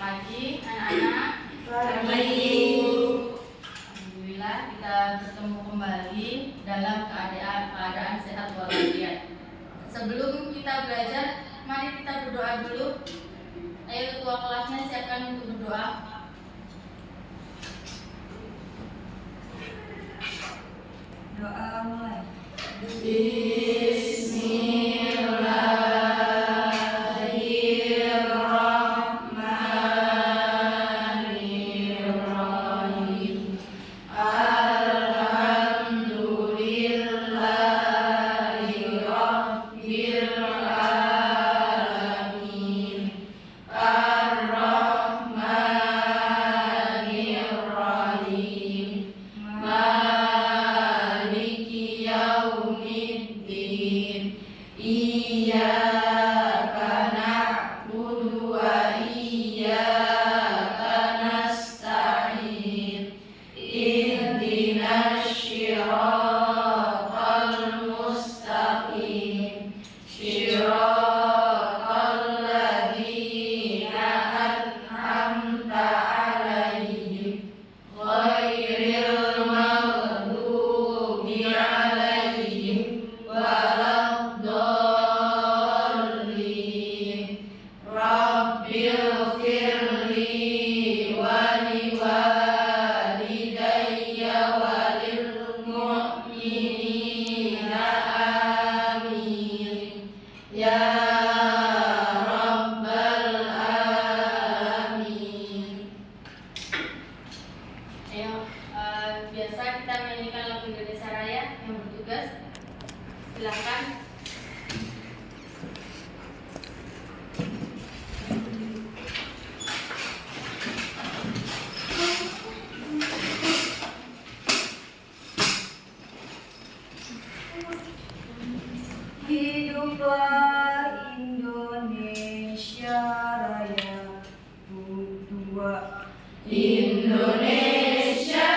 pagi anak-anak. Pagi. Alhamdulillah kita bertemu kembali dalam keadaan sehat walafiat. Sebelum kita belajar, mari kita berdoa dulu. Ayo ketua kelasnya siapkan untuk berdoa. Doa mulai. Bismillahirrahmanirrahim. Alhamdulillahi Rabbil Alamin. Ar-Rahmanirrahim. Maliki yaumiddin. Iyyaka na'budu wa iyyaka nasta'in. Ihdinas siratal mustaqim. Siratal ladzina an'amta 'alaihim ghairil maghdubi 'alaihim waladdallin. Rabbighfirli wa liwalidayya walil mu'minina amin ya rabbal alamin. Ayo, biasa kita menyanyikan lagu Indonesia Raya yang bertugas. Silakan. Hiduplah Indonesia Raya. Dua. Indonesia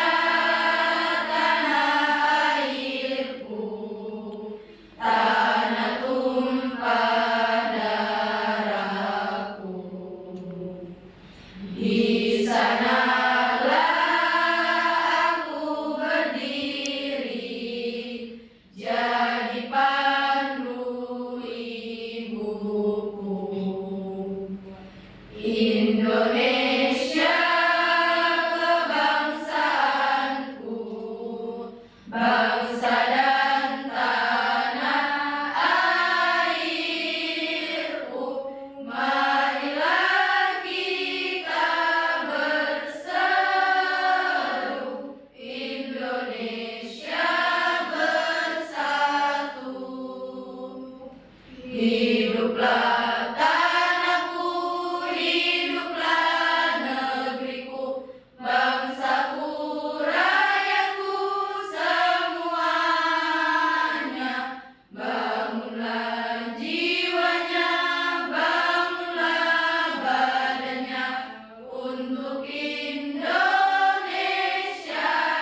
tanah airku, tanah tumpah darahku. Di sanalah aku berdiri, jadi pandu ibuku. Indonesia kebangsaanku, bangsa dan tanah airku. Marilah kita berseru, Indonesia bersatu. Hiduplah tanahku, hiduplah negeriku, bangsaku, rakyatku semuanya. Bangunlah jiwanya, bangunlah badannya untuk Indonesia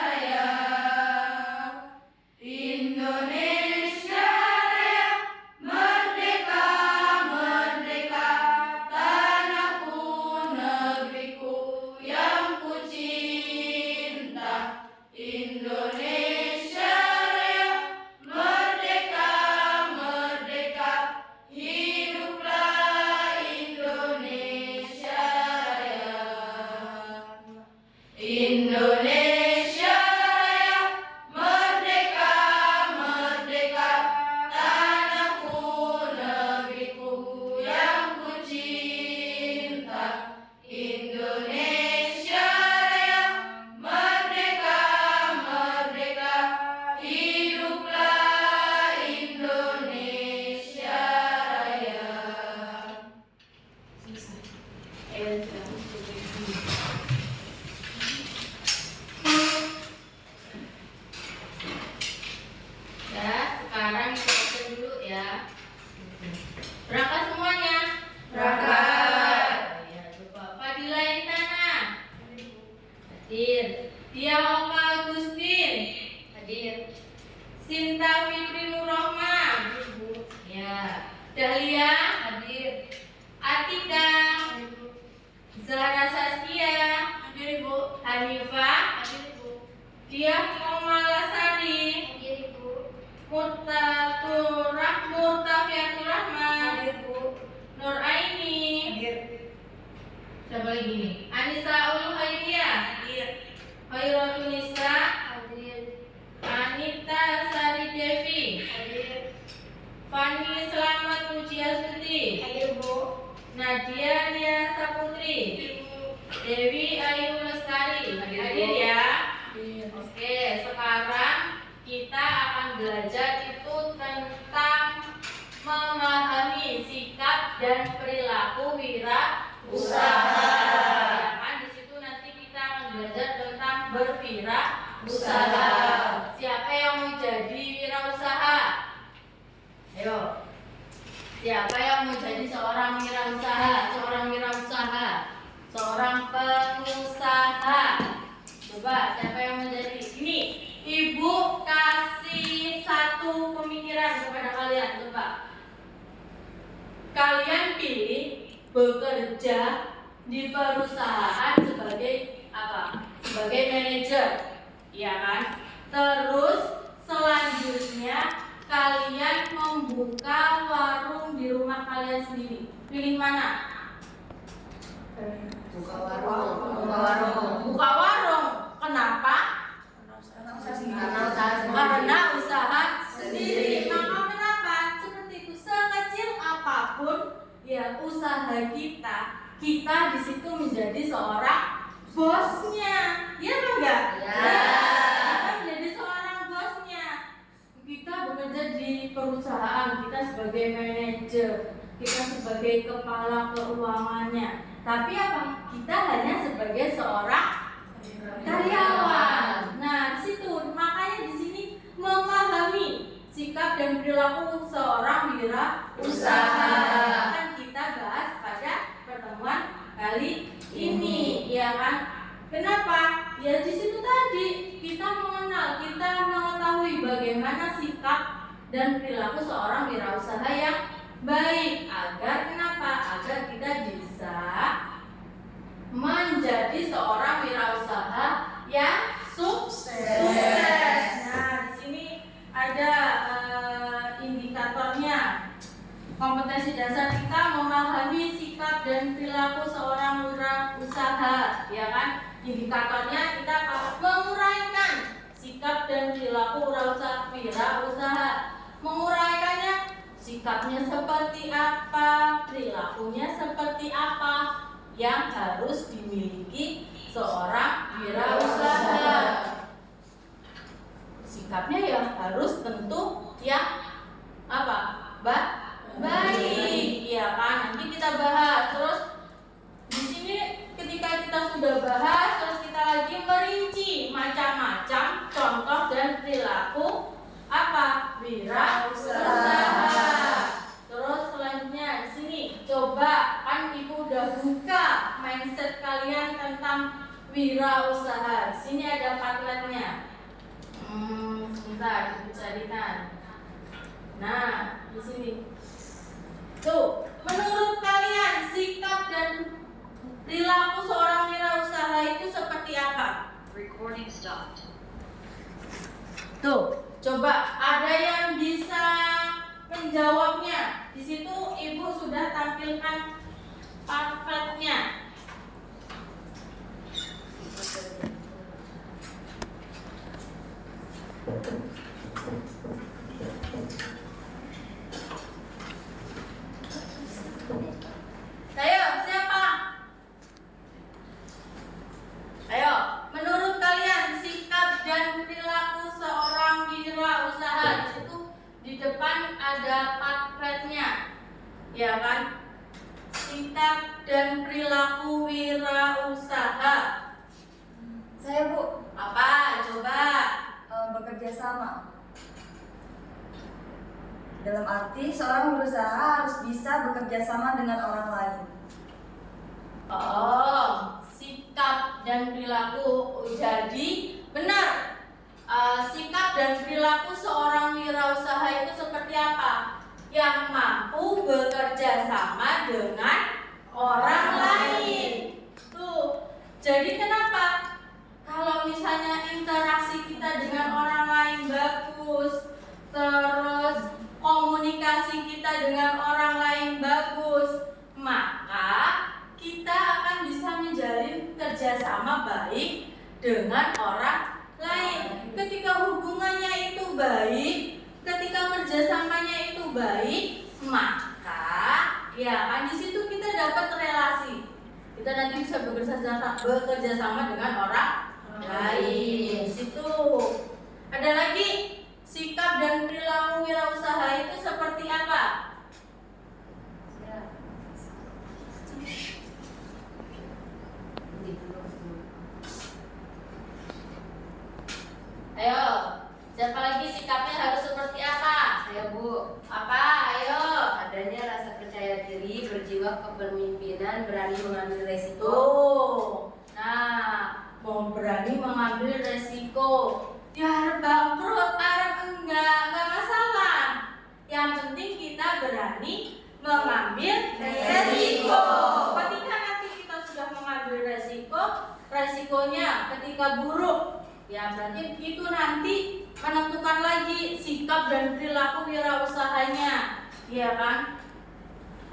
Raya. Indonesia Raya, merdeka, merdeka, tanahku, negeriku yang ku cinta. Indonesia Raya, merdeka, merdeka, hiduplah Indonesia Raya. Indonesia Raya, merdeka, merdeka, tanahku, negeriku yang ku cinta. Indonesia Raya, merdeka, merdeka, hiduplah Indonesia Raya. Ya, sekarang kita baca dulu ya. Berangkat semuanya. Berangkat. Ya, coba. Fadila Intana. Hadir. Dia Oka Agustin. Hadir. Sinta Fitri Nurrohma. Ya. Dahlia. Hadir. Atika. Zahra Kita boleh gini. Anissa Ulu Haidia. Khairatul Nisa. Anita Sari Devi. Fani Selamat Pujiastuti. Nadia Nia Saputri. Dewi Ayu Lestari. Hadir ya. Oke, sekarang kita akan belajar itu tentang memahami sikap dan perilaku wirausaha. Ya kan, di situ nanti kita akan belajar tentang berwirausaha. Siapa yang mau jadi wirausaha? Ayo. Siapa yang mau jadi seorang wirausaha? Seorang pengusaha. Coba, siapa yang mau jadi? Ini, Ibu kasih satu pemikiran kepada kalian. Coba. Kalian pilih bekerja di perusahaan sebagai apa? Sebagai manajer, ya kan? Terus selanjutnya kalian membuka warung di rumah kalian sendiri. Pilih mana? Buka warung. Buka warung. Kenapa? Karena usaha sendiri. Maka kenapa? Seperti itu, sekecil apapun ya usaha kita di situ menjadi seorang bosnya. Iya apa enggak? Ya. Kita menjadi seorang bosnya. Kita bekerja di perusahaan, kita sebagai manajer, kita sebagai kepala keuangannya. Tapi apa? Kita hanya sebagai seorang karyawan. Nah, di situ makanya di sini memahami sikap dan perilaku seorang wirausaha. Kan kita bahas pada pertemuan kali ini, ya kan? Kenapa? Ya di situ tadi kita mengenal, kita mengetahui bagaimana sikap dan perilaku seorang wirausaha yang baik agar kenapa? Agar kita bisa menjadi seorang wirausaha yang sukses. Nah, di sini ada indikatornya. Kompetensi dasar kita memahami sikap dan perilaku seorang wirausaha, ya kan? Indikatornya kita menguraikan sikap dan perilaku wirausaha. Menguraikannya, sikapnya seperti apa, perilakunya seperti apa yang harus dimiliki seorang wirausaha. Sikapnya ya harus tentu yang apa? Baik, ya kan? Nanti kita bahas. Terus di sini ketika kita sudah bahas, terus kita lagi merinci macam-macam contoh dan perilaku apa? Wirausaha. Terus selanjutnya di sini coba, kan Ibu udah buka mindset kalian tentang wirausaha. Di sini ada Padletnya. Sebentar, Ibu carikan. Nah, di sini. Tuh, menurut kalian sikap dan perilaku seorang wirausaha itu seperti apa? Recording stopped. Tuh, coba ada yang bisa menjawabnya. Di situ Ibu sudah tampilkan pamfletnya. Ayo, siapa? Ayo, menurut kalian sikap dan perilaku seorang wirausaha, di situ di depan ada pamfletnya, ya kan? Sikap dan perilaku wirausaha. Saya Bu, Apa? Coba. bekerja sama. Dalam arti seorang berusaha harus bisa bekerja sama dengan orang lain. Oh, sikap dan perilaku. Jadi benar. Sikap dan perilaku seorang wirausaha itu seperti apa? Yang mampu bekerja sama dengan orang lain. Tuh. Jadi kenapa? Kalau misalnya interaksi kita dengan orang lain bagus, terus komunikasi kita dengan orang lain bagus, maka kita akan bisa dengan orang lain. Ketika hubungannya itu baik, ketika kerjasamanya itu baik, maka ya kan di situ kita dapat relasi. Kita nanti bisa bekerja sama dengan orang lain. Di situ ada lagi sikap dan perilaku wirausaha itu seperti apa? Ayo, siapa lagi sikapnya harus seperti apa? Saya Bu, Apa? Ayo. adanya rasa percaya diri, berjiwa kepemimpinan, berani mengambil resiko. Tuh. Nah, mau berani mengambil resiko. Ya harap bangkrut, harap enggak masalah. Yang penting kita berani mengambil resiko. Ketika nanti kita sudah mengambil resiko, resikonya ketika buruk, ya berarti itu nanti menentukan lagi sikap dan perilaku wirausahanya, iya kan?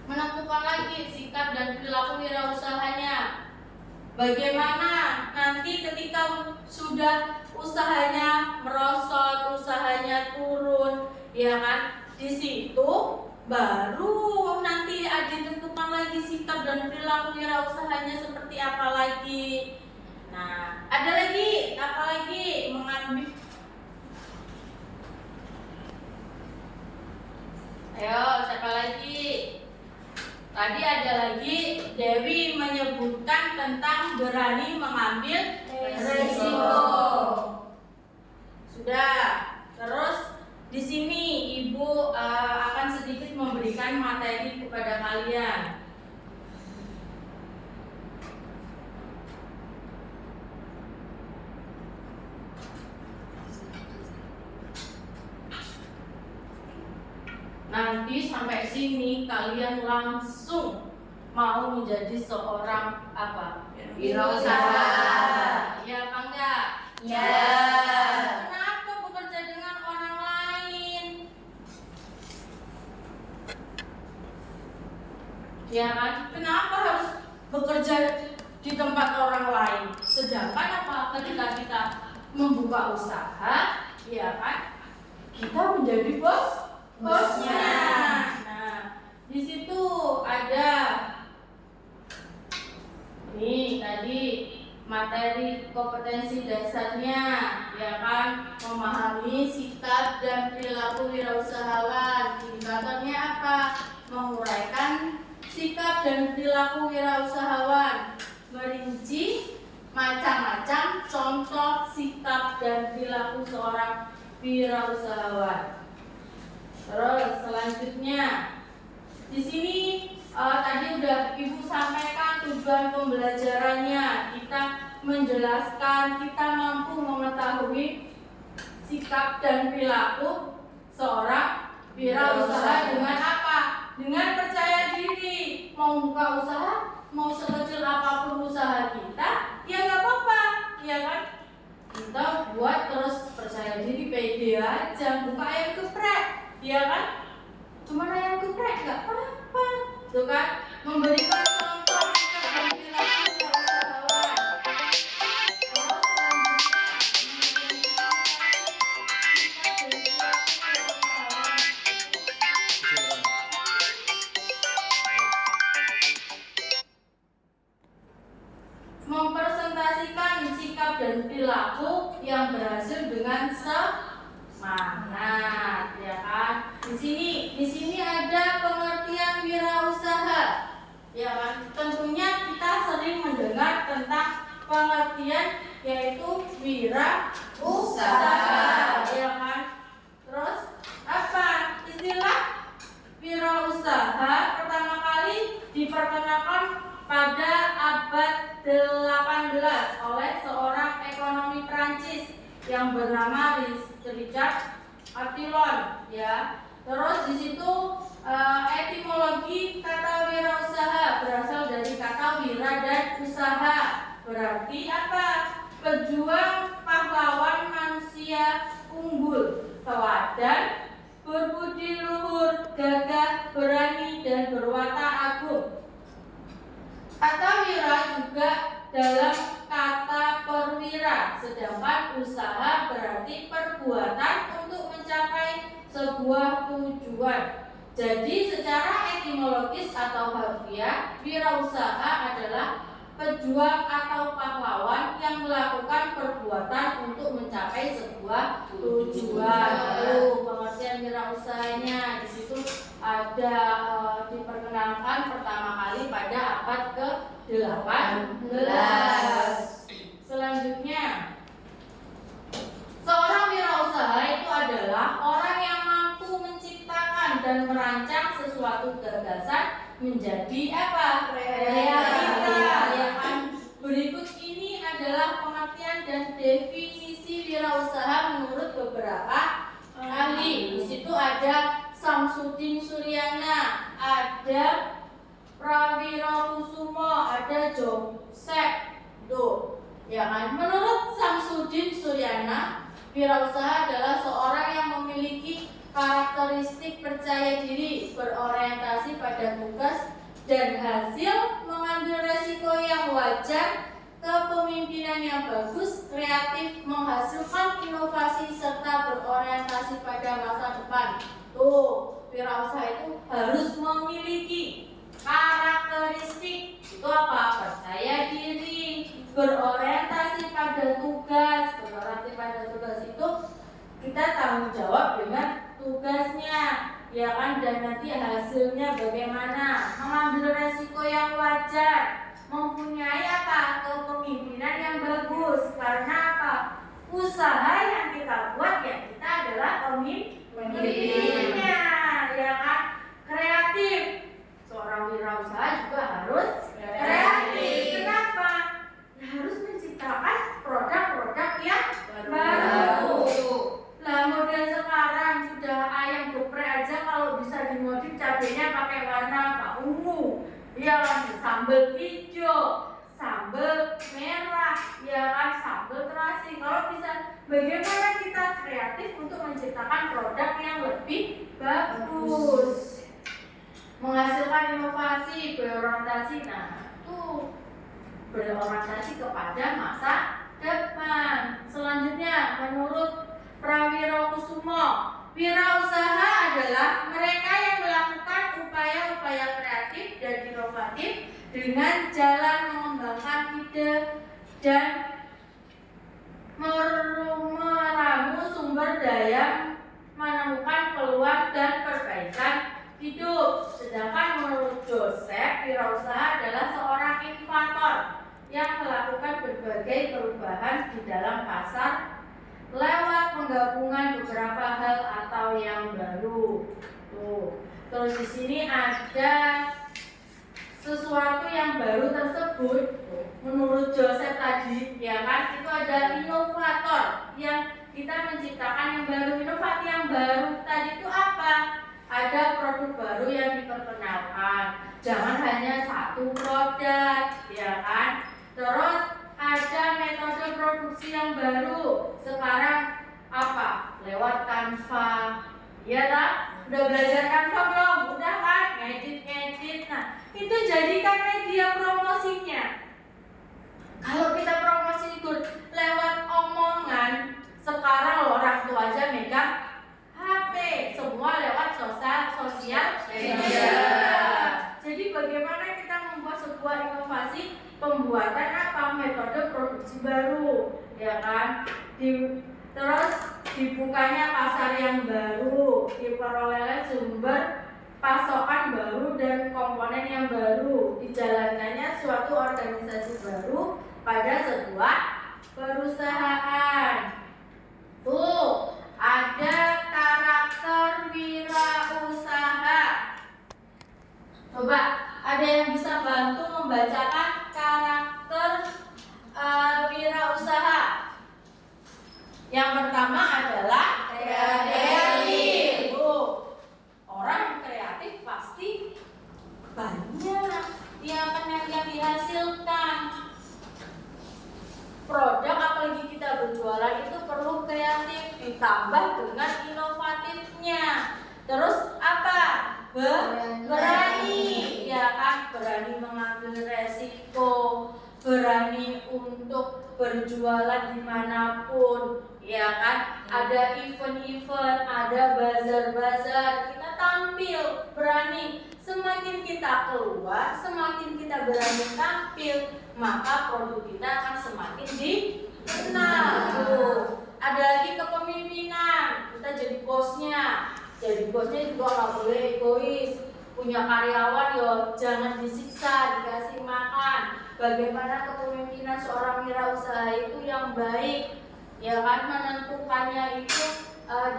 Menentukan lagi sikap dan perilaku wirausahanya. Bagaimana nanti ketika sudah usahanya merosot, usahanya turun, ya kan? Di situ baru nanti ditentukan lagi sikap dan perilaku wirausahanya seperti apa lagi. Nah, ada lagi, apa lagi? Mengambil. Ayo, siapa lagi? Tadi ada lagi Dewi menyebutkan tentang berani mengambil resiko. Sudah. Terus di sini Ibu akan sedikit memberikan materi kepada kalian. Nanti sampai sini kalian langsung mau menjadi seorang apa? Wirausaha. Ya apa enggak? Ya. Kenapa bekerja dengan orang lain? Ya kan? Kenapa harus bekerja di tempat orang lain? Sedangkan apa? Ketika kita membuka usaha, ya kan? Kita menjadi bosnya. Nah, di situ ada ini tadi materi kompetensi dasarnya, ya kan? Memahami sikap dan perilaku wirausahawan. Indikatornya apa? Menguraikan sikap dan perilaku wirausahawan. Merinci macam-macam contoh sikap dan perilaku seorang wirausahawan. Terus selanjutnya di sini tadi udah Ibu sampaikan tujuan pembelajarannya. Kita menjelaskan, kita mampu mengetahui sikap dan perilaku seorang wirausaha dengan apa? Dengan percaya diri. Mau buka usaha, mau sekecil apapun usaha kita, ya nggak apa-apa, ya kan? Kita buat terus percaya diri, pede aja. Buka ayam geprek, ya kan? Cuma ayam geprek nggak apa-apa, tuh kan? Memberikan contoh sikap dan perilaku wirausahawan. Terus mempresentasikan sikap dan perilaku yang berhasil dengan semangat, ya kan? Di sini ada pengertian wirausaha, ya kan? Tentunya kita sering mendengar tentang pengertian yaitu wirausaha, ya kan? Terus apa istilah wirausaha pertama kali diperkenalkan pada abad 18 oleh seorang ekonomi Prancis yang bernama Richard Artillon, ya. Terus di situ etimologi kata wirausaha berasal dari kata wira dan usaha. Berarti apa? Pejuang, pahlawan, manusia unggul, teladan, berbudi luhur, gagah, berani, dan berwatak agung. Kata wira juga dalam kata perwira sedangkan usaha berarti perbuatan untuk mencapai sebuah tujuan. Jadi secara etimologis atau harfiah, wirausaha adalah pejuang atau pahlawan yang melakukan perbuatan untuk mencapai sebuah tujuan. Pengertian wirausahanya di situ ada diperkenalkan pertama kali pada abad ke-18. Selanjutnya, seorang wirausaha itu adalah orang yang mampu menciptakan dan merancang sesuatu gagasan menjadi apa? Realita. Ya kan? Berikut ini adalah pengertian dan definisi wirausaha menurut beberapa ahli. Di situ ada Samsudin Suryana, ada Prawiro Kusumo, ada Joseph Do. Ya kan? Menurut Samsudin Suryana, wirausaha adalah seorang yang memiliki karakteristik percaya diri, berorientasi pada tugas dan hasil, mengambil resiko yang wajar, kepemimpinan yang bagus, kreatif, menghasilkan inovasi, serta berorientasi pada masa depan. Tuh, wirausaha itu harus memiliki karakteristik. Itu apa? Percaya diri, berorientasi pada tugas. Berorientasi pada tugas itu kita tanggung jawab dengan tugasnya, ya kan, dan nanti hasilnya bagaimana, mengambil resiko yang wajar, mempunyai apa? Kepemimpinan yang bagus. Karena apa? Usaha yang kita buat ya kita adalah pemimpinnya, ya kan? Kreatif. Seorang wirausaha juga harus kreatif. Kenapa? Ya, harus menciptakan produk-produk yang baru. Lah model sekarang sudah ayam geprek aja kalau bisa dimodif cabenya pakai warna ungu, ya kan, sambal hijau, sambal merah, ya kan, sambal terasi. Kalau bisa, bagaimana kita kreatif untuk menciptakan produk yang lebih bagus, menghasilkan inovasi, berorientasi. Nah, tuh berorientasi kepada masa depan. Selanjutnya, menurut Prawiro Kusumo, wirausaha adalah mereka yang melakukan upaya-upaya kreatif dan inovatif dengan jalan mengembangkan ide dan meramu sumber daya, menemukan peluang dan perbaikan hidup. Sedangkan menurut Joseph, wirausaha adalah seorang inovator yang melakukan berbagai perubahan di dalam pasar lewat penggabungan beberapa hal atau yang baru. Tuh. Terus di sini ada sesuatu yang baru tersebut menurut Joseph tadi, ya kan, itu ada inovator yang kita menciptakan yang baru. Inovasi yang baru tadi itu apa? Ada produk baru yang diperkenalkan. Jangan hanya satu produk, ya kan? Terus ada metode produksi yang baru. Sekarang apa? Lewat Canva. Iya tak? Udah belajar Canva belum? Udah kan? Ngedit. Nah, itu jadikan media promosinya. Kalau kita promosi itu lewat omongan, sekarang orang tua aja megang HP, semua lewat sosial media. Jadi bagaimana kita membuat sebuah inovasi, pembuatan apa? Metode produksi baru, ya kan? Terus dibukanya pasar yang baru, diperoleh sumber pasokan baru dan komponen yang baru, dijalankannya suatu organisasi baru pada sebuah perusahaan. Tuh, ada karakter wirausaha. Coba, ada yang bisa bantu membacakan karakter wirausaha? Yang pertama adalah kreatif. Orang kreatif pasti banyak yang dihasilkan. Produk apalagi kita berjualan itu perlu kreatif ditambah dengan inovatifnya. Terus apa? Berani, ya kan, berani mengambil resiko, berani untuk berjualan dimanapun, ya kan? Ada event-event, ada bazar-bazar, kita tampil berani. Semakin kita keluar, semakin kita berani tampil, maka produk kita akan semakin dikenal. Ada lagi kepemimpinan, kita jadi bosnya. Jadi bosnya juga nggak boleh egois. Punya karyawan yo jangan disiksa, dikasih makan. Bagaimana kepemimpinan seorang wirausaha itu yang baik, ya kan, menentukannya itu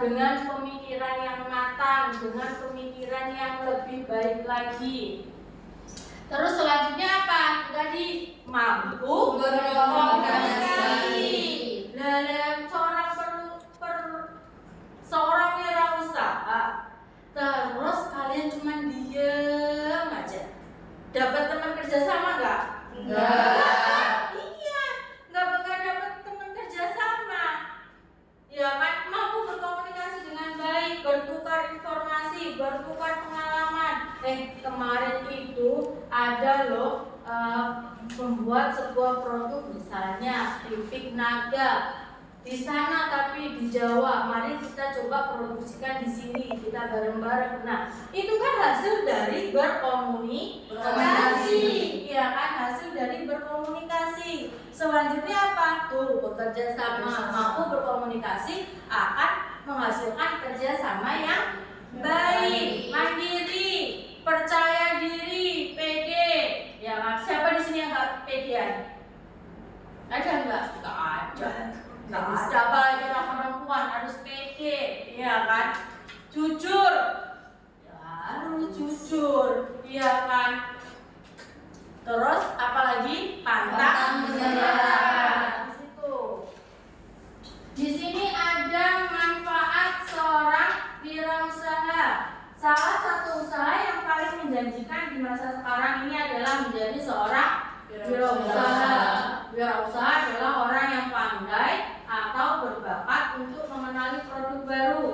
dengan pemikiran yang matang, dengan pemikiran yang lebih baik lagi. Terus selanjutnya apa? Tadi mampu berkomunikasi. Dan seorang wirausaha, terus kalian cuma diem aja, dapat teman kerja sama nggak? Enggak. Iya, nggak bakal dapat teman kerja sama. Ya kan, mampu berkomunikasi dengan baik, bertukar informasi, bertukar pengalaman. Kemarin itu ada loh membuat sebuah produk, misalnya keripik naga di sana tapi di Jawa. Mari kita coba produksikan di sini, kita bareng-bareng. Nah, itu kan hasil dari berkomunikasi, ya kan, hasil dari berkomunikasi. Selanjutnya apa? Tuh, bekerja sama. Mampu berkomunikasi akan menghasilkan kerja sama yang baik, mandiri, percaya diri, pede. Ya kan? Siapa di sini yang nggak pedean? Ada nggak? Nggak ada. Nggak ada, apalagi orang perempuan harus pede, ya kan? Jujur, ya harus jujur, ya kan? Terus apalagi pantang menyerah. Di sini ada manfaat seorang wirausaha. Salah satu usaha yang paling menjanjikan di masa sekarang ini adalah menjadi seorang wirausaha. Wirausaha adalah orang yang pandai atau berbakat untuk mengenali produk baru,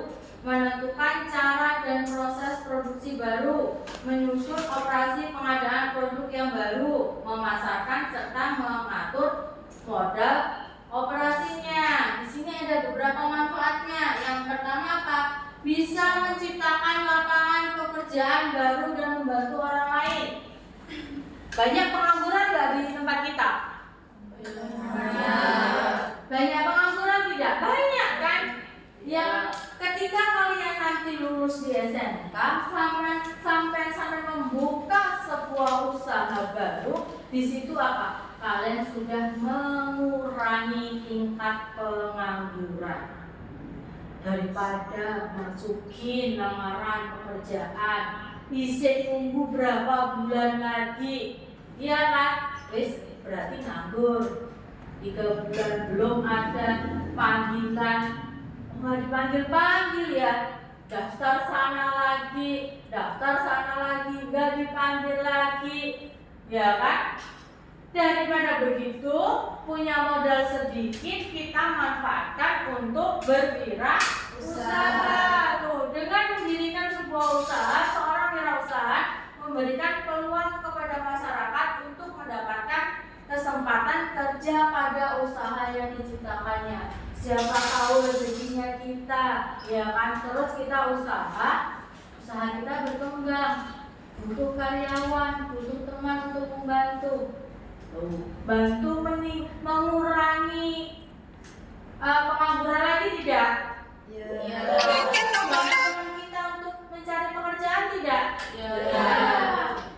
menentukan cara dan proses produksi baru, menyusun operasi pengadaan produk yang baru, memasarkan serta mengatur modal operasinya. Di sini ada beberapa manfaatnya. Yang pertama apa? Bisa menciptakan lapangan pekerjaan baru dan membantu orang lain. Banyak pengangguran nggak di tempat kita? Banyak pengangguran tidak? Banyak kan? Yang ketika kalian nanti lulus di SMK sampai membuka sebuah usaha baru, di situ apa? Kalian sudah mengurangi tingkat pengangguran. Daripada masukin lamaran pekerjaan, isi tunggu berapa bulan lagi, ya kan? Wis berarti nganggur. 3 bulan belum ada panggilan, nggak dipanggil-panggil ya. Daftar sana lagi, nggak dipanggil lagi, ya kan? Daripada begitu, punya modal sedikit kita manfaatkan untuk berwirausaha. Tuh, dengan mendirikan sebuah usaha, seorang wirausaha memberikan peluang kepada masyarakat untuk mendapatkan kesempatan kerja pada usaha yang diciptakannya. Siapa tahu rezekinya kita, ya kan? Terus kita usaha kita berkembang, butuh karyawan, butuh teman untuk membantu. Bantu mengurangi pengangguran lagi tidak? Ya. Teman kita untuk mencari pekerjaan tidak? Ya.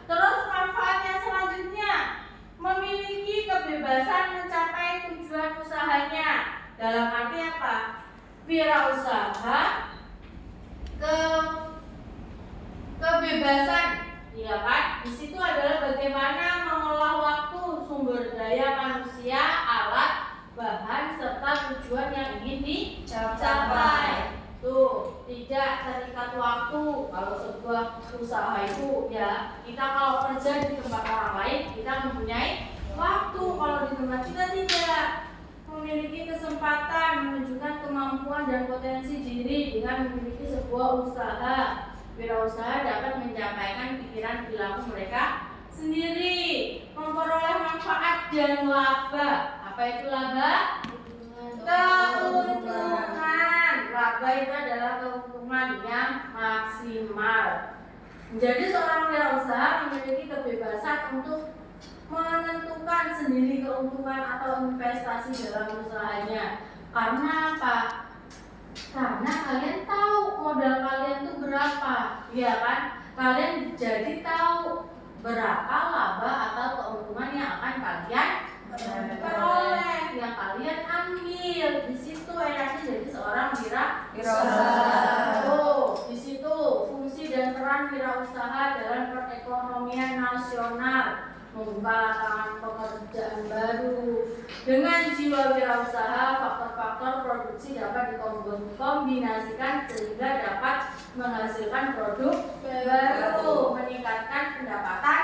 Terus manfaatnya selanjutnya, memiliki kebebasan mencapai tujuan usahanya. Dalam arti apa? Wirausaha kebebasan, ya kan? Di situ adalah bagaimana mengolah waktu, sumber daya manusia, alat, bahan, serta tujuan yang ingin dicapai. Tuh, tidak terikat waktu. Kalau sebuah usaha itu, ya kita kalau kerja di tempat orang lain, kita mempunyai waktu. Kalau di tempat kita tidak, memiliki kesempatan menunjukkan kemampuan dan potensi diri dengan memiliki sebuah usaha. Wirausaha dapat menyampaikan pikiran perilaku mereka sendiri, memperoleh manfaat dan laba Apa itu laba? Keuntungan. Laba itu adalah keuntungan yang maksimal. Jadi seorang wirausaha memiliki kebebasan untuk menentukan sendiri keuntungan atau investasi dalam usahanya. Karena apa? Karena kalian tahu modal kalian itu berapa, ya kan? Kalian jadi tahu berapa laba atau keuntungan yang akan kalian peroleh, yang kalian ambil. Di situ enaknya jadi seorang wirausaha. Oh, di situ fungsi dan peran wirausaha dalam perekonomian nasional. Membuka lapangan pekerjaan baru. Dengan jiwa wirausaha, faktor-faktor produksi dapat dikombinasikan sehingga dapat menghasilkan produk baru, meningkatkan pendapatan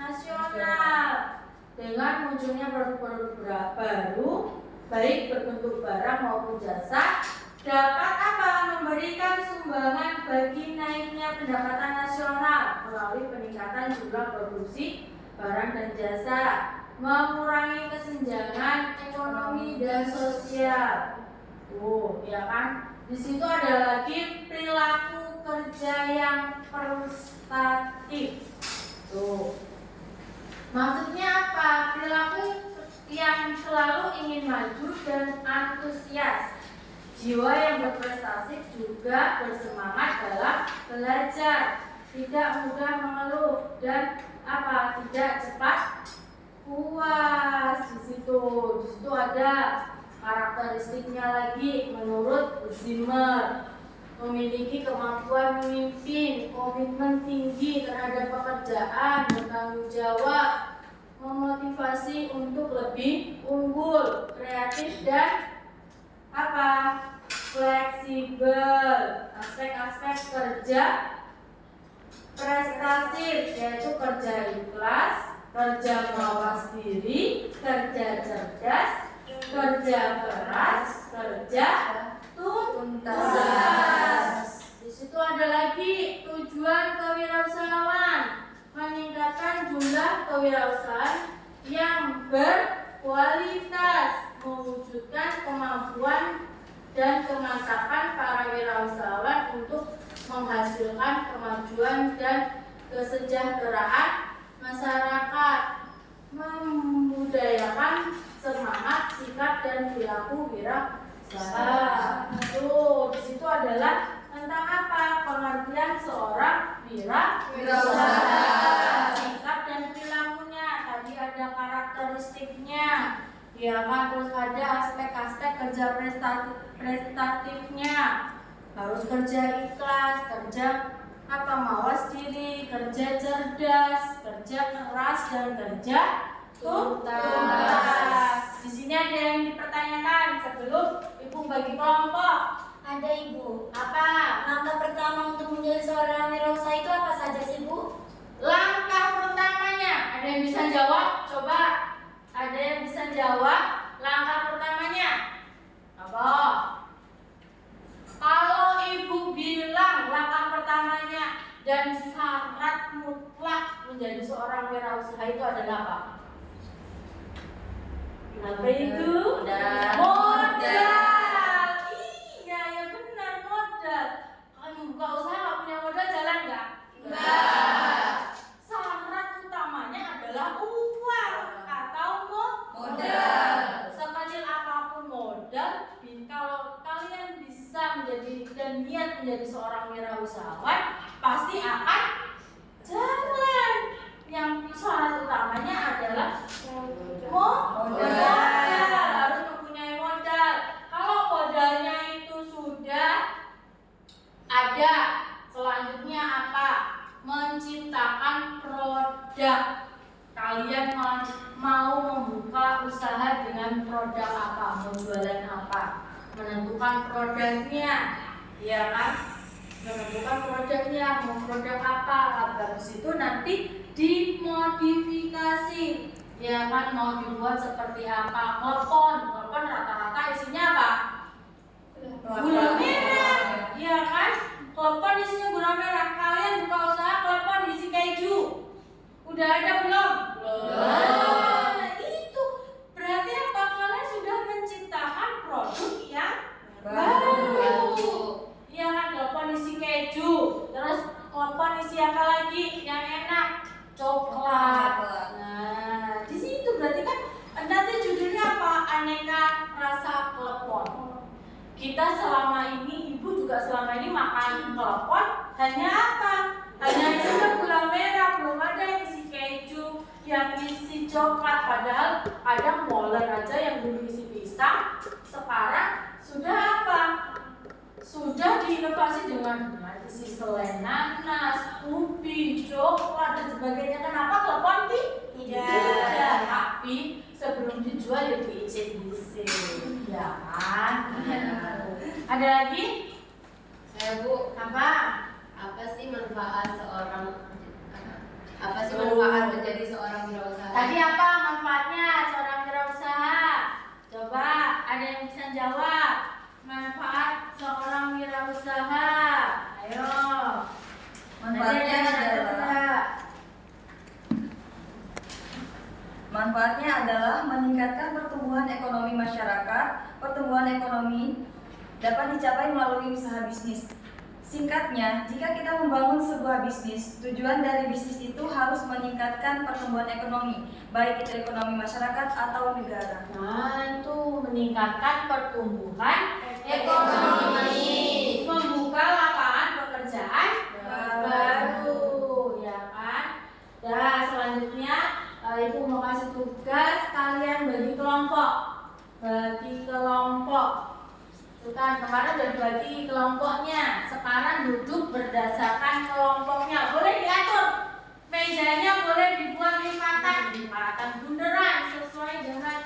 nasional. Dengan munculnya produk-produk baru, baik berbentuk barang maupun jasa, dapat apa? Memberikan sumbangan bagi naiknya pendapatan nasional melalui peningkatan jumlah produksi barang dan jasa, mengurangi kesenjangan ekonomi dan sosial. Ya kan? Di situ ada lagi perilaku kerja yang prestatif. Maksudnya apa? Perilaku yang selalu ingin maju dan antusias. Jiwa yang berprestasi juga bersemangat dalam belajar, tidak mudah mengeluh dan tidak cepat puas. Di situ ada karakteristiknya lagi menurut Zimmer. Memiliki kemampuan memimpin, komitmen tinggi terhadap pekerjaan, bertanggung jawab, memotivasi untuk lebih unggul, kreatif dan fleksibel. Aspek-aspek kerja prestatif yaitu kerja ikhlas, kerja mawas diri, kerja cerdas, kerja keras, kerja tuntas. Di situ ada lagi tujuan kewirausahaan, meningkatkan jumlah kewirausahaan yang berkualitas, mewujudkan kemampuan dan kemantapan para wirausahawan untuk menghasilkan kemajuan dan kesejahteraan masyarakat, membudayakan semangat, sikap dan perilaku wirausaha. Di situ adalah tentang apa? Pengertian seorang wirausaha, sikap dan perilakunya. Tadi ada karakteristiknya, ya kan? Terus ada aspek-aspek kerja prestatifnya. Harus kerja ikhlas, kerja mawas diri, kerja cerdas, kerja keras dan kerja tuntas. Di sini ada yang dipertanyakan sebelum Ibu bagi kelompok. Ada Ibu. Apa? Langkah pertama untuk menjadi seorang wirausaha itu apa saja sih Bu? Langkah pertamanya, ada yang bisa jawab? Coba, ada yang bisa jawab? Langkah pertamanya apa? Kalau Ibu bilang langkah pertamanya dan syarat mutlak menjadi seorang wirausaha itu adalah apa? Apa itu? Modal. Iya, ya benar, modal. Kalau buka usaha nggak punya modal, jalan nggak? Enggak. Syarat utamanya adalah uang atau modal. Sekecil apapun modal, kalau kalian bisa menjadi dan niat menjadi seorang wirausahawan, pasti akan jalan. Yang syarat utamanya adalah modal. Harus mempunyai modal. Kalau modalnya itu sudah ada, selanjutnya apa? Menciptakan produk. Kalian mau membuka usaha dengan produk apa? Penjualan apa? Menentukan produknya, ya kan? Menentukan produknya, mau produk apa? Habis itu nanti dimodifikasi, ya kan? Mau dibuat seperti apa? Klepon rata-rata isinya apa? Gula merah, ya kan? Klepon isinya gula merah. Kalian buka usaha klepon isi keju, udah ada belum? Belum. Itu berarti apa? Kalian Kita selama ini, ibu juga selama ini makan klepon hanya apa? Hanya isinya gula merah, belum ada yang isi keju, yang isi coklat. Padahal ada molen aja yang dulu isi pisang, sekarang sudah apa? Sudah diinovasi dengan isi selai nanas, ubi, coklat dan sebagainya. Kenapa klepon tidak? Tapi sebelum dijual ya diicip-icip, ya kan? Ada lagi? Saya Bu, apa sih manfaat menjadi seorang wirausaha? Tadi apa manfaatnya seorang wirausaha? Coba ada yang bisa jawab. Manfaat seorang wirausaha. Ayo. Manfaatnya adalah meningkatkan pertumbuhan ekonomi masyarakat. Pertumbuhan ekonomi dapat dicapai melalui usaha bisnis. Singkatnya, jika kita membangun sebuah bisnis, tujuan dari bisnis itu harus meningkatkan pertumbuhan ekonomi, baik itu ekonomi masyarakat atau negara. Nah, itu meningkatkan pertumbuhan ekonomi, membuka lapangan pekerjaan baru, ya kan? Dan selanjutnya, Ibu mau kasih tugas kalian bagi kelompok. Kan kemarin udah dibagi kelompoknya, sekarang duduk berdasarkan kelompoknya. Boleh diatur mejanya, boleh dibuat lipatan bunderan sesuai dengan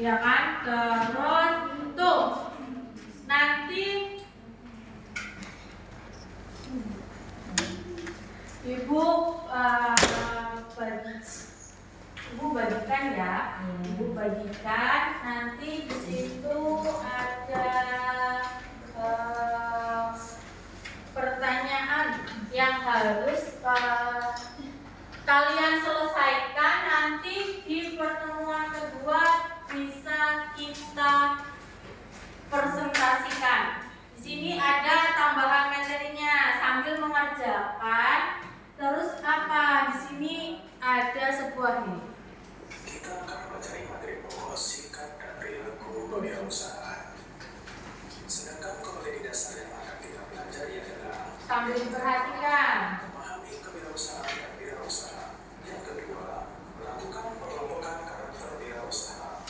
ya kan? Terus tuh nanti Ibu bagikan ya. Ibu bagikan nanti di situ ada pertanyaan yang harus kalian selesaikan nanti di pertemuan kedua bisa kita presentasikan. Di sini ada tambahan materinya sambil mengerjakan. Terus apa? Di sini ada sebuah ini. Kita akan mempelajari materi pokok sikap dan perilaku kewirausahaan. Sedangkan kompetensi dasar yang akan kita pelajari adalah Sambil diperhatikan. memahami kewirausahaan dan wirausaha. Yang kedua, melakukan pengelompokan karakter wirausaha.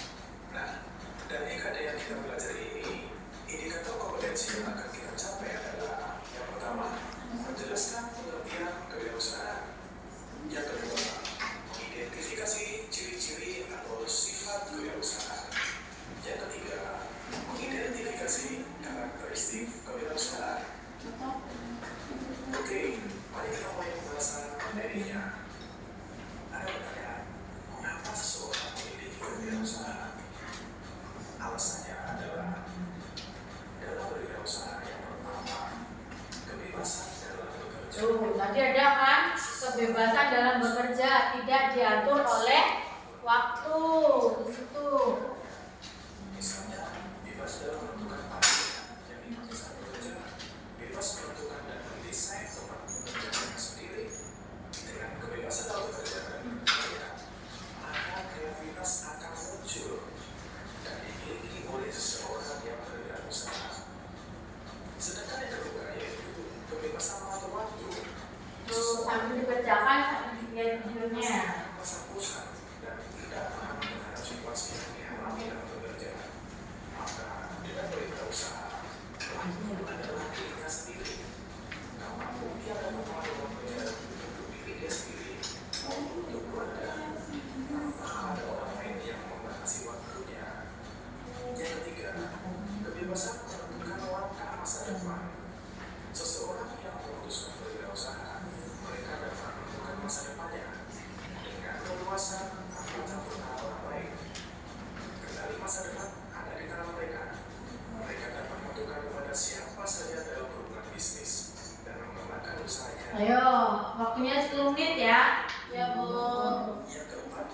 Nah, dari KD yang kita pelajari ini, indikator kompetensi yang akan kita capai adalah yang pertama, menjelaskan pengertian kewirausahaan. Yang kedua, mengidentifikasi ciri-ciri atau sifat kewirausahaan. Yang ketiga, mengidentifikasi karakteristik kewirausahaan. Oke, mari kita mulai pembahasan materinya. Tuh, tadi ada kan kebebasan dalam bekerja tidak diatur oleh waktu di situ. Misalnya, bebas dalam menentukan waktu yang dipakai saat bekerja, bebas menentukan dan mendesain tempat pekerjaan sendiri. Dengan kebebasan dalam bekerja dan berkarya, maka kreativitas akan muncul dan dimiliki oleh seseorang yang berwirausaha. Sedangkan yang kedua yaitu kebebasan mengatur waktu. Tuh, sambil dikerjakan sambil dilihat videonya. Bosan dan tidak paham dengan situasi yang dialami dalam bekerja, maka dengan berwirausaha, pelaku adalah dirinya sendiri. Tak mampu dia dapat melakukan pekerjaan untuk diri dia sendiri maupun untuk keluarga, tanpa ada orang lain yang membatasi waktunya. Yang ketiga, kebebasan menentukan langkah masa depan. Seseorang yang memutuskan berwirausaha, mereka dapat menentukan masa depannya dengan leluasa tanpa campur tangan orang lain. Kendali masa depan ada di tangan mereka. Mereka dapat menentukan kepada siapa saja dalam hubungan bisnis dan mengembangkan usahanya. Ayo, waktunya 10 menit ya. Ya, Bu. Yang keempat,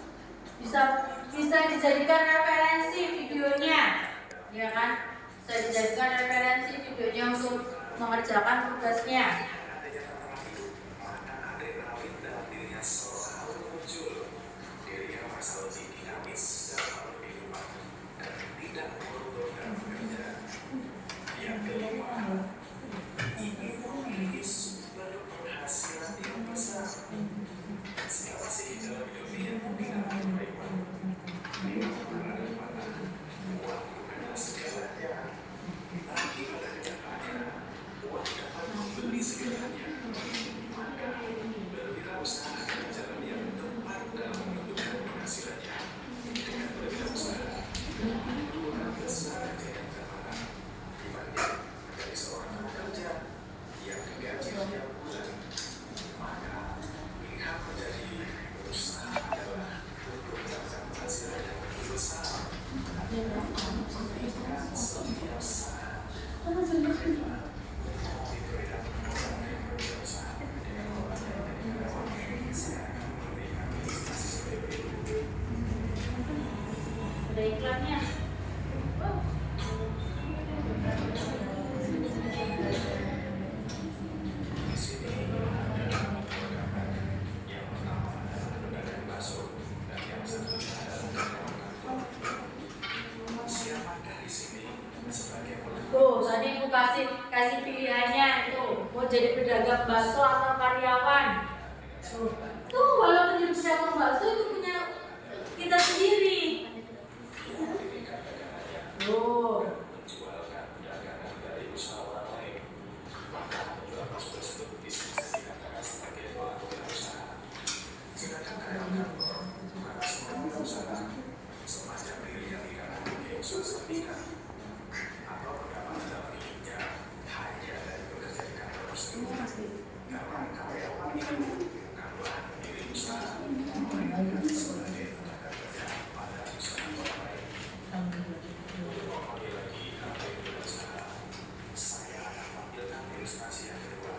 Bisa dijadikan referensi videonya. Ya kan? Bisa dijadikan referensi videonya untuk mengerjakan tugasnya. adanya tantangan hidup, maka adrenalin dalam dirinya selalu muncul. Dirinya merasa lebih dinamis dalam hal kehidupan dan tidak murung dalam bekerja. Yang kelima, ingin memiliki sumber penghasilan yang besar. Siapa sih dalam hidup ini yang tidak menyukai uang? Memang ada di mana uang bukanlah segalanya, tapi pada kenyataannya uang dapat membeli segalanya. Maka berwirausaha adalah jalan yang tepat dalam menentukan penghasilannya. Dengan berwirausaha, itu akan besar kejayaan keamanan dibanding menjadi seorang pekerja yang digaji tiap bulan. Maka pilihan menjadi usaha adalah untuk mendapatkan penghasilan yang lebih besar. Memberikan setiap saat. Ada iklannya. Tuh, tadi aku kasih pilihannya itu mau jadi pedagang bakso atau karyawan. Tuh, walaupun jadi pedagang bakso itu punya kita sendiri. Tuh. Semacam diri yang tidak memiliki usaha sampingan atau pendapatan dalam hidupnya hanya dari bekerja di kantor tersebut. Karena karyawan itu bukanlah diri usaha, melainkan sebagai tenaga kerja pada usaha orang lain. Untuk memahami lagi apa itu berusaha, saya akan tampilkan ilustrasi yang kedua.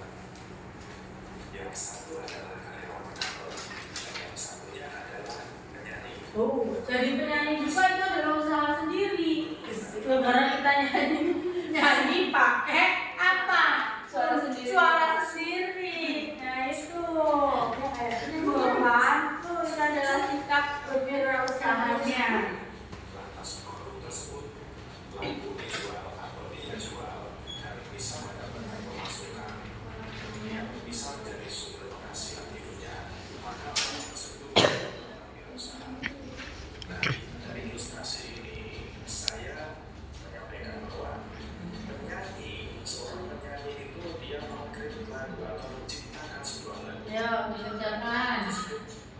Yang satu adalah karyawan kantor, dan yang satunya adalah penyanyi. Oh, jadi penyanyi juga itu adalah usaha sendiri. Lebaran kita nyanyi pakai apa? Suara sendiri. Suara sendiri. Nah itu, ini membantu. Itu adalah sikap berwirausahanya. Lantas produk tersebut laku dijual atau dia jual dan bisa mendapatkan pemasukan yang bisa menjadi sumber penghasilan hidupnya, maka orang tersebut berwirausaha. Nah, dari ilustrasi ini saya menyampaikan bahwa seorang penyanyi itu dia mengkritik lagu atau menciptakan sebuah lagu. Ya, dikerjakan.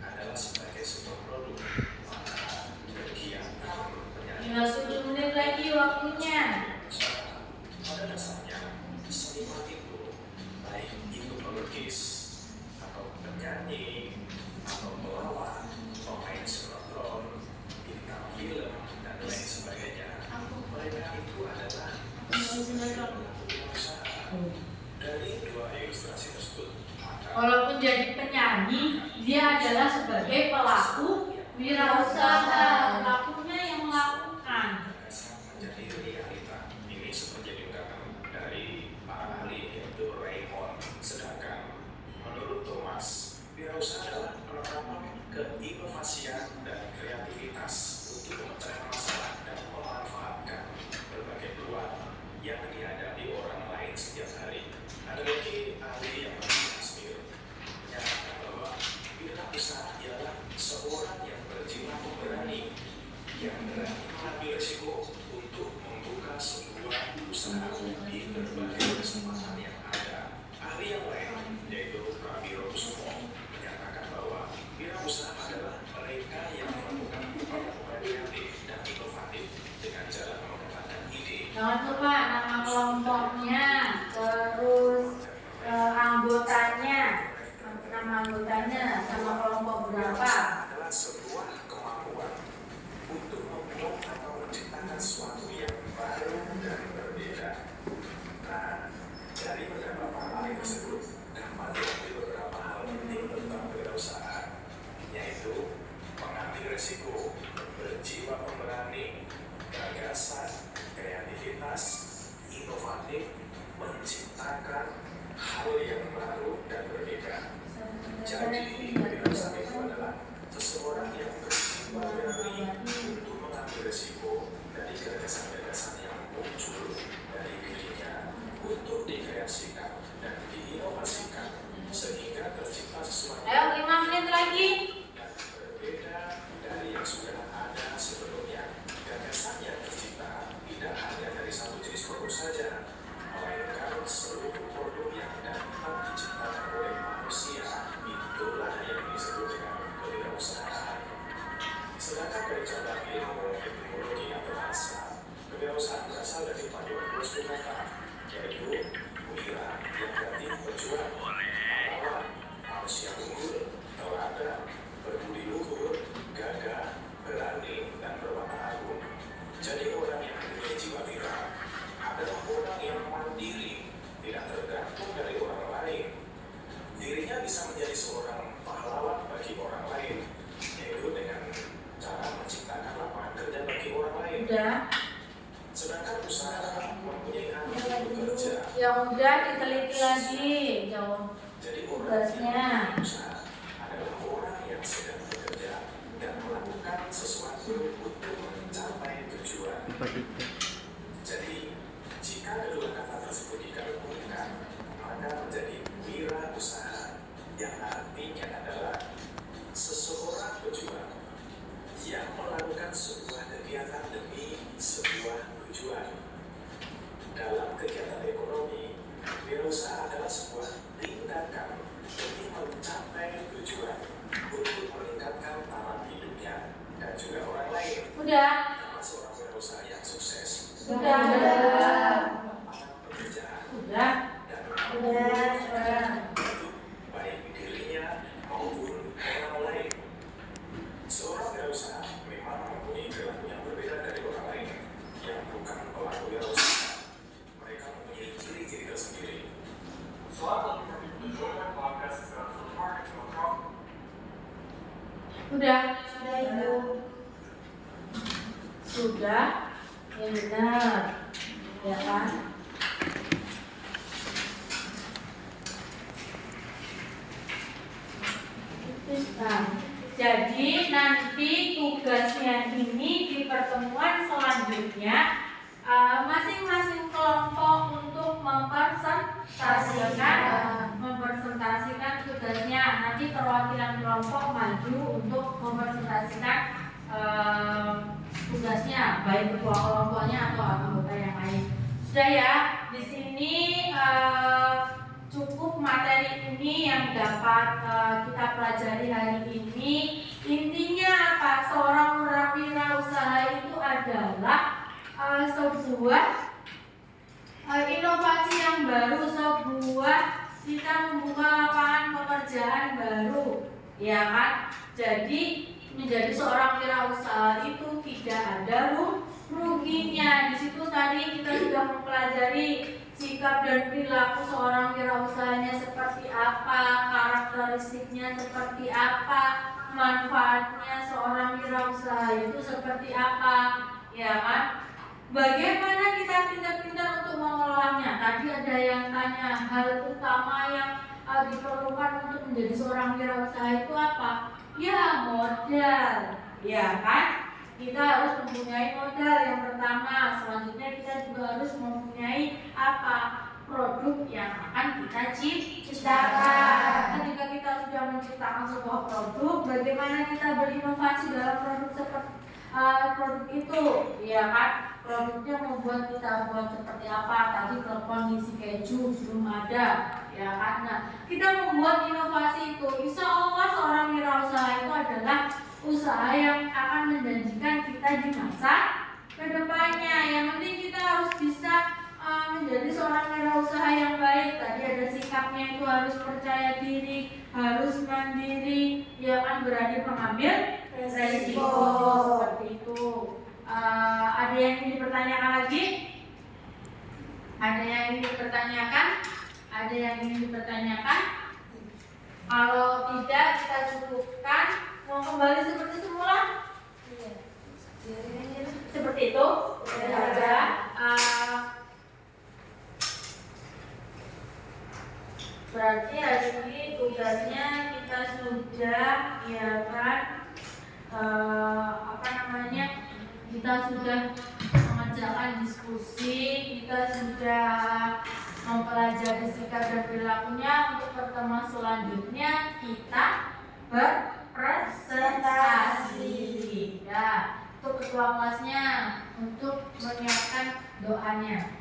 Adalah sebagai sebuah produk, maka kegiatan penyanyi Tinggal 10 menit lagi waktunya. pada dasarnya seniman itu baik itu pelukis atau penyanyi atau pelawak, pemain sinetron, bintang film dan lain sebagainya. Mereka itu adalah usaha. Dari dua ilustrasi tersebut menjadi penyanyi, dia adalah sebagai pelaku wirausaha, pelakunya yang melakukan. Menjadi realita. Ini seperti diungkapkan dari para ahli yaitu Raymond. Sedangkan menurut Thomas, wirausaha adalah penerapan keinovasian dan kreativitas untuk memecahkan masalah dan memanfaatkan berbagai peluang yang dihadapi orang lain setiap hari. Ada lagi ahli yang berhasil menyatakan bahwa wirausaha ialah seorang yang berjiwa pemberani yang berani mengambil risiko untuk membuka sebuah usaha di berbagai kesempatan yang ada. Ahli yang lain yaitu Praviro Kusumo menyatakan bahwa wirausaha adalah mereka yang melakukan upaya-upaya kreatif dan inovatif dengan cara mengembangkan ide. Jangan lupa nama kelompoknya, terus anggotanya, nama anggotanya, sama kelompok berapa. Adalah sebuah kemampuan untuk membuat atau menciptakan sesuatu yang baru dan berbeda. Nah, dari beberapa hal tersebut dapat diambil beberapa hal penting tentang wirausaha, yaitu mengambil risiko, berjiwa pemberani, gagasan, kreativitas, inovatif, menciptakan hal yang baru dan berbeda. Jadi, wirausaha itu adalah seseorang yang berjiwa berani untuk mengambil risiko dari gagasan-gagasan yang muncul dari dirinya untuk dikreasikan dan diinovasikan sehingga tercipta sesuatu Ayo 5 menit lagi. yang berbeda dari yang sudah ada sebelumnya. Gagasan yang tercipta tidak hanya dari satu jenis produk saja, melainkan seluruh produk yang dapat diciptakan oleh manusia. Itulah yang disebut dengan kewirausahaan. Sedangkan dari cabang ilmu etimologi atau bahasa, kewirausahaan berasal dari paduan dua kata, yaitu wira yang berarti berjuang, pahlawan, manusia unggul, teladan, berbudi luhur, gagah, berani, dan berwatak agung. Jadi orang yang memiliki jiwa wira adalah orang yang mandiri, tidak tergantung dari orang lain. Dirinya bisa menjadi seorang pahlawan bagi orang lain, yaitu dengan cara menciptakan lapangan kerja bagi orang lain. Udah, Sedangkan usaha mempunyai hati untuk bekerja. yang udah diteliti lagi, jauh Jadi orang tugasnya. yang berusaha adalah orang yang sedang bekerja dan melakukan sesuatu untuk mencapai tujuan. Jadi, jika kedua kata tersebut digabungkan, maka menjadi wirausaha, yang artinya adalah seseorang pejuang yang melakukan sebuah kegiatan demi sebuah tujuan. Dalam kegiatan ekonomi, wirausaha adalah sebuah tindakan demi mencapai tujuan untuk meningkatkan taraf hidupnya dan juga orang lain. Udah, Nama seorang wirausaha yang sukses udah, lapangan pekerjaan udah, dan udah. hidup baik dirinya maupun orang lain. Seorang wirausaha memang mempunyai perilaku yang berbeda dari orang lain yang bukan pelaku wirausaha. Mereka mempunyai ciri-ciri tersendiri. So I'd love for people to join my podcast for the market to talk. Udah, Sudah Ibu. sudah, yang benar, ya kan? Nah, jadi nanti tugasnya ini di pertemuan selanjutnya masing-masing kelompok untuk mempresentasikan tugasnya. Nanti perwakilan kelompok maju untuk mempresentasikan tugasnya, baik ketua kelompoknya atau anggota yang lain. Sudah ya, di sini cukup materi ini yang dapat kita pelajari hari ini. Intinya apa? Seorang wirausaha itu adalah sebuah inovasi yang baru, sebuah kita membuka lapangan pekerjaan baru, ya kan? Jadi menjadi seorang wirausaha itu tidak ada ruginya. Di situ tadi kita sudah mempelajari sikap dan perilaku seorang wirausahanya seperti apa, karakter karakteristiknya seperti apa, manfaatnya seorang wirausaha itu seperti apa, ya kan? Bagaimana kita pintar-pintar untuk mengelolanya? Tadi ada yang tanya hal utama yang diperlukan untuk menjadi seorang wirausaha itu apa? Ya modal, ya kan? Kita harus mempunyai modal yang pertama. Selanjutnya kita juga harus mempunyai apa? Produk yang akan kita ciptakan. Ketika kita sudah menciptakan sebuah produk, bagaimana kita berinovasi dalam produk seperti produk itu, ya kan? Produknya membuat kita buat seperti apa? Tadi telepon isi keju belum ada, ya kan? Nah, kita membuat inovasi itu, insya Allah seorang wirausaha itu adalah usaha yang akan menjanjikan kita di masa kedepannya. Yang penting kita harus bisa menjadi seorang wirausaha yang baik. Tadi ada sikapnya itu harus percaya diri, harus mandiri, ya kan, berani mengambil resiko seperti itu. Ada yang ingin dipertanyakan lagi? Ada yang ingin dipertanyakan? Ada yang ingin dipertanyakan? Kalau tidak, kita cukupkan. Mau kembali seperti semula? Seperti itu? Ya. Berarti hari ini tugasnya kita sudah, ya kan, kita sudah mengerjakan diskusi, kita sudah mempelajari sikap dan perilakunya. Untuk pertemuan selanjutnya kita berpresentasi. Ya, untuk ketua kelasnya untuk menyiapkan doanya.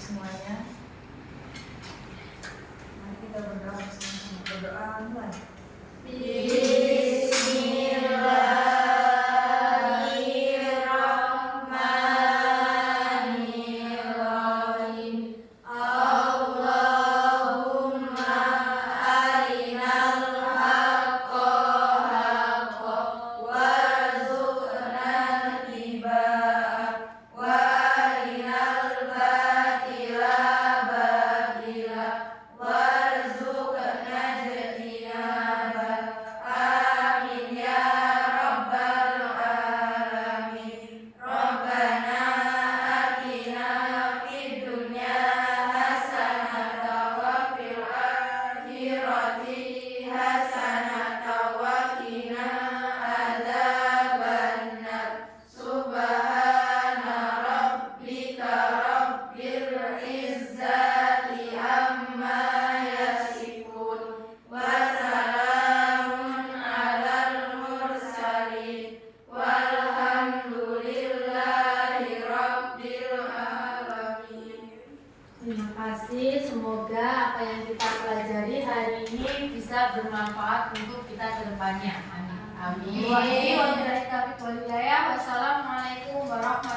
Semuanya. Mari kita berdoa bersama-sama. Berdoa mulai. Semoga apa yang kita pelajari hari ini bisa bermanfaat untuk kita ke depannya. Amin. Wassalamualaikum warahmatullahi wabarakatuh.